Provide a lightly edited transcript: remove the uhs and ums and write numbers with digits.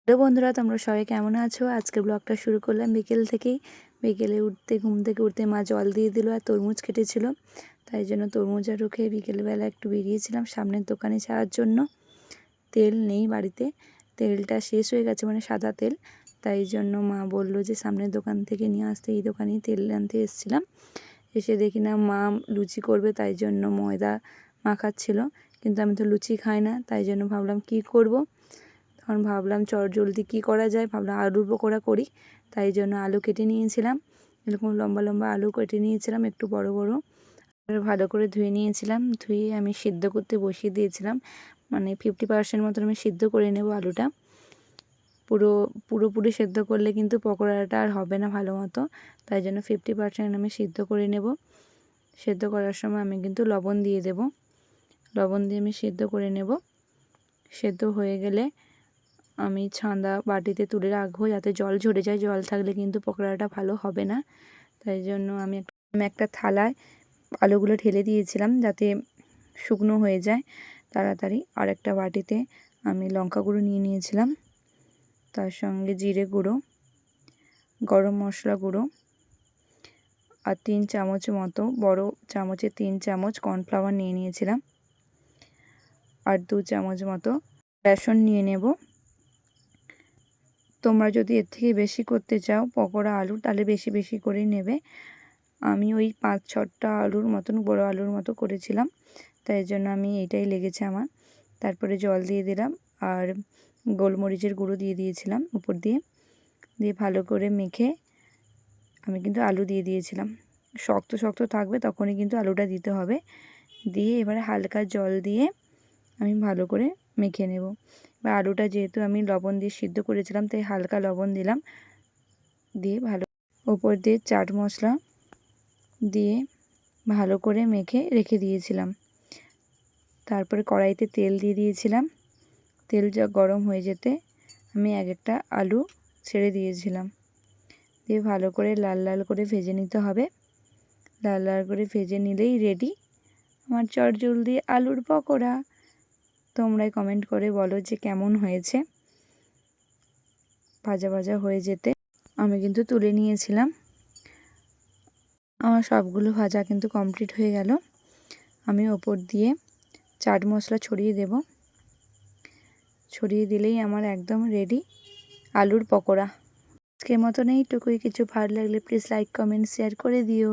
Hello বন্ধুরা, তোমরা সবাই কেমন আছো? আজকে ব্লগটা শুরু করলাম বিকেল থেকেই। বিকেলে ঘুম থেকে উঠতে মা জল দিয়ে দিল আর তরমুজ কেটেছিল, তাই জন্য তরমুজ আরও খেয়ে বিকেলবেলা একটু বেরিয়েছিলাম সামনের দোকানে যাওয়ার জন্য। তেল নেই বাড়িতে, তেলটা শেষ হয়ে গেছে, মানে সাদা তেল। তাই জন্য মা বললো যে সামনের দোকান থেকে নিয়ে আসতে, এই দোকানেই তেল আনতে এসেছিলাম। এসে দেখি না মা লুচি করবে, তাই জন্য ময়দা মাখাচ্ছিল। কিন্তু আমি তো লুচি খাই না, তাই জন্য ভাবলাম কি করব। তখন ভাবলাম জলদি কী করা যায়, ভাবলাম আলুর পকোড়া করি। তাই জন্য আলু কেটে নিয়েছিলাম, এরকম লম্বা লম্বা আলু কেটে নিয়েছিলাম, একটু বড় বড়। আর ভালো করে ধুয়ে নিয়েছিলাম, ধুয়ে আমি সিদ্ধ করতে বসিয়ে দিয়েছিলাম। মানে 50% মতন আমি সিদ্ধ করে নেব আলুটা। পুরোপুরি সেদ্ধ করলে কিন্তু পকোড়াটা আর হবে না ভালো মতো, তাই জন্য 50% আমি সিদ্ধ করে নেব। সেদ্ধ করার সময় আমি কিন্তু লবণ দিয়ে দেব, লবণ দিয়ে আমি সেদ্ধ করে নেব। সেদ্ধ হয়ে গেলে আমি ছাঁদা বাটিতে তুলে রাখবো, যাতে জল ঝরে যায়। জল থাকলে কিন্তু পকোড়াটা ভালো হবে না। তাই জন্য আমি একটা থালায় আলুগুলো ঢেলে দিয়েছিলাম, যাতে শুকনো হয়ে যায় তাড়াতাড়ি। আর একটা বাটিতে আমি লঙ্কা গুঁড়ো নিয়ে নিয়েছিলাম, তার সঙ্গে জিরে গুঁড়ো, গরম মশলা গুঁড়ো আর 3 চামচ মতো, বড় চামচে 3 চামচ কর্নফ্লাওয়ার নিয়ে নিয়েছিলাম। আর 2 চামচ মতো বেসন নিয়ে নেব। তোমরা যদি এর থেকে বেশি করতে চাও পকোড়া আলু, তাহলে বেশি বেশি করে নেবে। আমি ওই 5-6টা আলুর মতন, বড় আলুর মতো করেছিলাম, তাই জন্য আমি এইটাই লেগেছে আমার। তারপরে জল দিয়ে দিলাম আর গোলমরিচের গুঁড়ো দিয়ে দিয়েছিলাম উপর দিয়ে। ভালো করে মেখে আমি কিন্তু আলু দিয়ে দিয়েছিলাম। শক্ত শক্ত থাকবে তখনই কিন্তু আলুটা দিতে হবে। দিয়ে এবারে হালকা জল দিয়ে আমি ভালো করে মেখে নেব। এবার আলুটা যেহেতু আমি লবণ দিয়ে সিদ্ধ করেছিলাম, তাই হালকা লবণ দিলাম। দিয়ে ভালো ওপর দিয়ে চাট মশলা দিয়ে ভালো করে মেখে রেখে দিয়েছিলাম। তারপরে কড়াইতে তেল দিয়ে দিয়েছিলাম। তেল যা গরম হয়ে যেতে আমি একটা আলু ছেড়ে দিয়েছিলাম। দিয়ে ভালো করে লাল লাল করে ভেজে নিতে হবে। লাল লাল করে ভেজে নিলেই রেডি আমার চটজলদি আলুর পকোড়া। তোমরাই কমেন্ট করে বলো যে কেমন হয়েছে। ভাজা ভাজা হয়ে যেতে আমি কিন্তু তুলে নিয়েছিলাম। আমার সবগুলো ভাজা কিন্তু কমপ্লিট হয়ে গেল। আমি ওপর দিয়ে চাট মশলা ছড়িয়ে দেব। ছড়িয়ে দিলেই আমার একদম রেডি আলুর পকোড়া। আজকের মতন এইটুকুই। কিছু ভালো লাগলে প্লিজ লাইক, কমেন্ট, শেয়ার করে দিও।